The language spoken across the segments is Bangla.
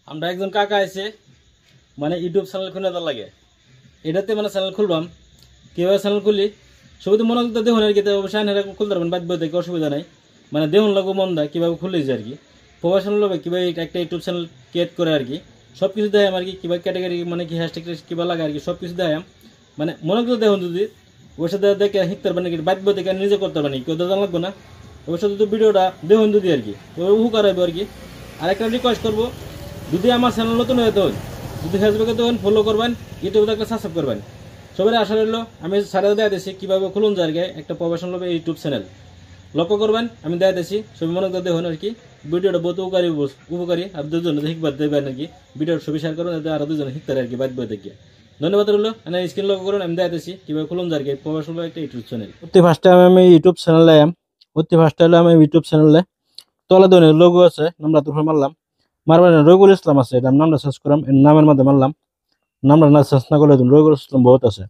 আমরা একজন কাকা আছে মানে ইউটিউব চ্যানেল খুলে দেওয়ার লাগে এটাতে মানে চ্যানেল খুলবাম কীভাবে চ্যানেল খুলি সবই তো মনে করতে দেখুন আর কি অবশ্যই আইন খুলতে পারবেন বাদ বই থেকে অসুবিধা নাই মানে দেখুন লাগবো মন দেয় কীভাবে খুলেছে আর কি প্রফেশনাল হবে কীভাবে একটা ইউটিউব চ্যানেল ক্রিয়েট করে আর কি সব কিছু দেয় আর কি কীভাবে ক্যাটাগরি মানে কি হ্যাশট্যাগ কীভাবে লাগে আর কি সব কিছু দেয় মানে মনে করতে দেখুন যদি ওর সাথে দেখে শিখতে পারবেন কি বাদ বই থেকে নিজে করতে পারবেন কেউ তো জানা লাগবে না ওর সাথে তো ভিডিওটা দেখুন যদি আর কি উপকার হবে আর কি আর একটা রিকোয়েস্ট করবো যদি আমার চ্যানেল নতুন হয়ে তখন যদি ফেসবুকে তখন ফলো করবেন ইউটিউবে একটা সাবস্ক্রাইব করবেন সবাই আশা রইল আমি সারা দেওয়া দিয়েছি কীভাবে খুলুন জায়গায় একটা প্রফেশনাল হবে ইউটিউব চ্যানেল লক্ষ্য করবেন আমি দেওয়া দিয়েছি সবই মনে করে দেখুন আর কি ভিডিওটা বহুত উপকারী আর দুজন শিখবার দেবেন আর কি ভিডিওর ছবি শেয়ার করুন এতে আরও দুজন শিখতে আর কি বাদ বই থেকে ধন্যবাদ রইল আমি স্ক্রিন লক্ষ্য করুন আমি দেওয়া দিয়েছি কীভাবে খুলুন জায়গায় প্রফেশনাল একটা ইউটিউব চ্যানেল অতি ফার্স্টে আমি ইউটিউব চ্যানেলে অতি ফার্স্টে হলো আমি ইউটিউব চ্যানেলে তলে ধরনের লোগো আছে নামটা তুলে মারলাম মারবার রবিউল ইসলাম আছে এটা নামটা সার্চ করলাম এর নামের মধ্যে মারলাম নামটা না সার্চ না করলে রবিউল ইসলাম বহুত আছে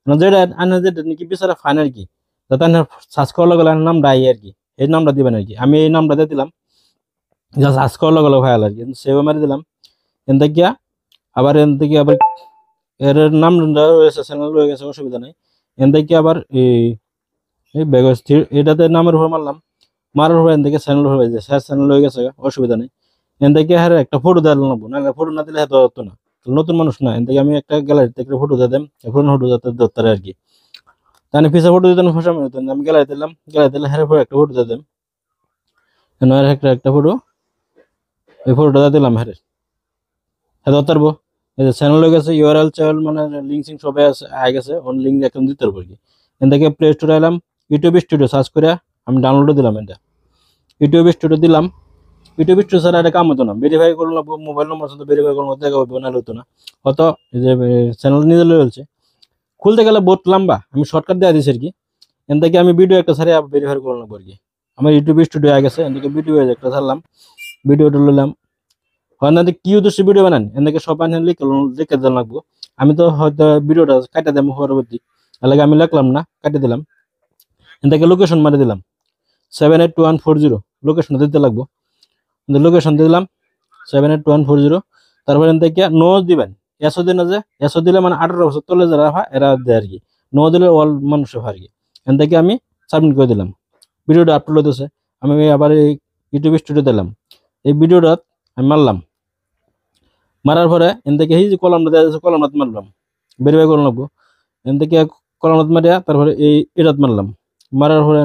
যেটা আনার যেটা নাকি বিচারা ফাইন আর কি যাতে সার্চ করার লগে নামটা আই আর কি এই নামটা দিবেন আর কি আমি এই নামটা দিয়ে দিলাম যা সার্চ করার লগে ভাইয়াল আর কি সেভ মারি দিলাম এন থেকে আবার এন থেকে আবার এর নাম রয়েছে চ্যানেল রয়ে গেছে অসুবিধা নেই এন থেকে আবার এই বেগস্থির এটাতে নামের উপর মারলাম মারার উপর এন থেকে চ্যানেল হয়ে গেছে শেয়ার চ্যানেল হয়ে গেছে অসুবিধা নেই এন থেকে হ্যাঁ একটা ফটো দেওয়া লাগবো না ফটো না দিলে হ্যাঁ ধরতো না নতুন মানুষ না এন থেকে আমি একটা গ্যালারি থেকে ফটো দিয়ে দেন পুরোনো ফটো যাতে ধরতে আর কি তাহলে পিছিয়ে ফটো দিতেন ফসা হতো আমি গ্যালারি দিলাম গ্যালারি দিলে হ্যাঁ একটা ফটো দিয়ে দেন একটা ফটো এই ফটোটা দিয়ে দিলাম হ্যাঁ হ্যাঁ ধরতে পারবো এই যে চ্যানেল হয়ে গেছে ইউআরএল চ্যানেল মানে লিঙ্ক সিঙ্ক সবাই আছে আগে গেছে অন লিঙ্ক একদম দিতে পারবো আর কি এন থেকে প্লে স্টোরে এলাম ইউটিউব স্টুডিও সার্চ করে আমি ডাউনলোড দিলাম এটা ইউটিউব স্টুডিও দিলাম ইউটিউব স্টুডিও ছাড়া এটা কাম হতো না ভেরিফাই করলাম মোবাইল নম্বর সাথে ভেরিফাই করলাম দেখা হবে না হতো না হয়তো এই যে চ্যানেল নিজে চলছে খুলতে গেলে বহুত লম্বা আমি শর্টকাট দেওয়া দিয়েছি আর কি এন থেকে আমি ভিডিও একটা ছাড়ে ভেরিফাই করলাম আর কি আমার ইউটিউব স্টুডিও আগে গেছে এন থেকে ভিডিও একটা ছাড়লাম ভিডিওটা নিলাম হয় না কি উদ্দেশ্যে ভিডিও বানান এন থেকে সব আনলে লিখে দেওয়া লাগবো আমি তো হয়তো ভিডিওটা কাটা দেবো পরবর্তী এলাকা আমি লিখলাম না কাটে দিলাম এন থেকে লোকেশন মারি দিলাম 78140 লোকেশনটা দিতে লাগবো লোকেশন দিলাম 78140 তারপরে এন থেকে নো দিবেন এসও দিন যে এসও দিলে মানে 18 বছর তলে যারা হয় এরা দেয় আর কি নো দিলে অল মানুষ হয় আর কি এন থেকে আমি সাবমিট করে দিলাম ভিডিওটা আপলোড হতেছে আমি আবার এই ইউটিউব স্টুডিও দিলাম এই ভিডিওটা আমি মারলাম মারার পরে এন থেকে এই যে কলমটা দেওয়া যাচ্ছে কলমটা মারলাম ভেরিফাই করে লাগবো এন থেকে কলমটা মারিয়া তারপরে এই এটাত মারলাম মারার পরে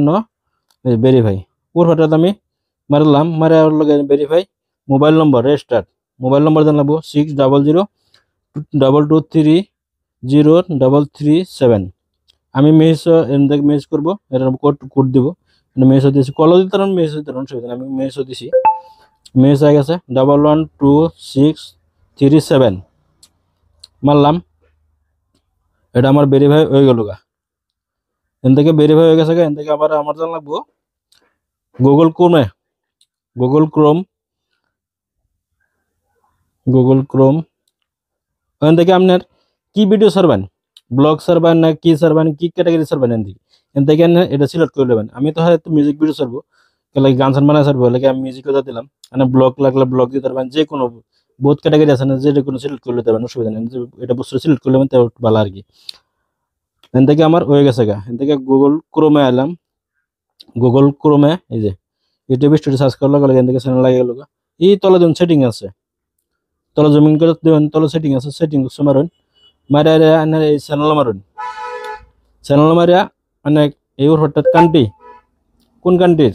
ভেরিফাই ওর ফটোটা আমি মারলাম মারার লগে verify mobile number registered mobile number দেন লাগবো 6002300337 আমি মেসেজ করবো এটা কোড দিব মেসেজ দিয়েছি কলও দিতে মেসেজ দিতে অসুবিধা আমি মেসেজ দিছি মেসেজ হয়ে গেছে 112637 মারলাম এটা আমার ভেরিফাই হয়ে গেল গা এন থেকে ভেরিফাই হয়ে গেছে এন থেকে আবার আমার জানা লাগবো গুগল ক্রোম ওখান থেকে আপনার কি ভিডিও সারবেন ব্লগ সারবেন না কি সারবেন কি ক্যাটাগরি সারবেন এন থেকে এটা সিলেক্ট করে নেবেন আমি তো হয়তো মিউজিক ভিডিও সারবো লাগে গান সান বানায় সারবো লাগে আমি মিউজিক কথা দিলাম মানে ব্লগ লাগলে ব্লগ দিতে পারবেন যে কোনো বহুত ক্যাটাগরি আছে না যে কোনো সিলেক্ট করে নিতে পারবেন অসুবিধা নেই এটা বস্তু সিলেক্ট করলে তো ভালো আর কি এন থেকে আমার হয়ে গেছে গা এন থেকে গুগল ক্রোমে এলাম গুগল ক্রোমে এই যে ইউটিউব স্টুডিও সার্চ করলে এখান থেকে চ্যানেল লাগে গেল এই তলে যখন সেটিং আছে তলে জমিন করে দেবেন তলে সেটিং আছে সেটিং মারুন মারিয়া এই চ্যানেল মারুন চ্যানেল মারিয়া মানে এই হঠাৎ কান্ট্রি কোন কান্ট্রির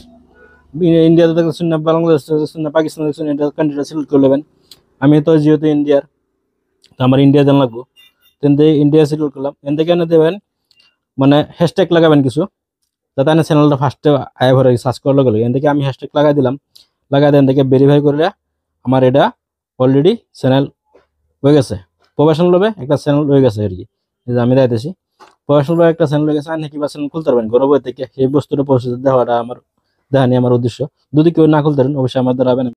ইন্ডিয়াতে দেখছেন না বাংলাদেশ দেখছেন না পাকিস্তান দেখছেন এটা কান্ট্রিটা সিলেক্ট করে নেবেন আমি তো যেহেতু ইন্ডিয়ার তো আমার ইন্ডিয়া জানা লাগবো তেনতে ইন্ডিয়া সিলেক্ট করলাম এন থেকে এনে দেবেন মানে হ্যাশট্যাগ লাগাবেন কিছু যাতে আমি চ্যানেলটা ফার্স্টে আয় ভরে সার্চ করার লগে এন থেকে আমি হ্যাশট্যাগ লাগাই দিলাম লাগাই দেন থেকে ভেরিফাই করলে আমার এটা অলরেডি চ্যানেল হয়ে গেছে প্রফেশনাল হবে একটা চ্যানেল হয়ে গেছে আর কি আমি দেখতেছি প্রফেশনাল ভাবে একটা চ্যানেল হয়ে গেছে আর কিবা চ্যানেল খুলতে পারবেন ঘরে বই থেকে এই বস্তুটা প্রসেস দেওয়াটা আমার দেখা নিয়ে আমার উদ্দেশ্য যদি কেউ না খুলতে পারেন অবশ্যই আমার দ্বারা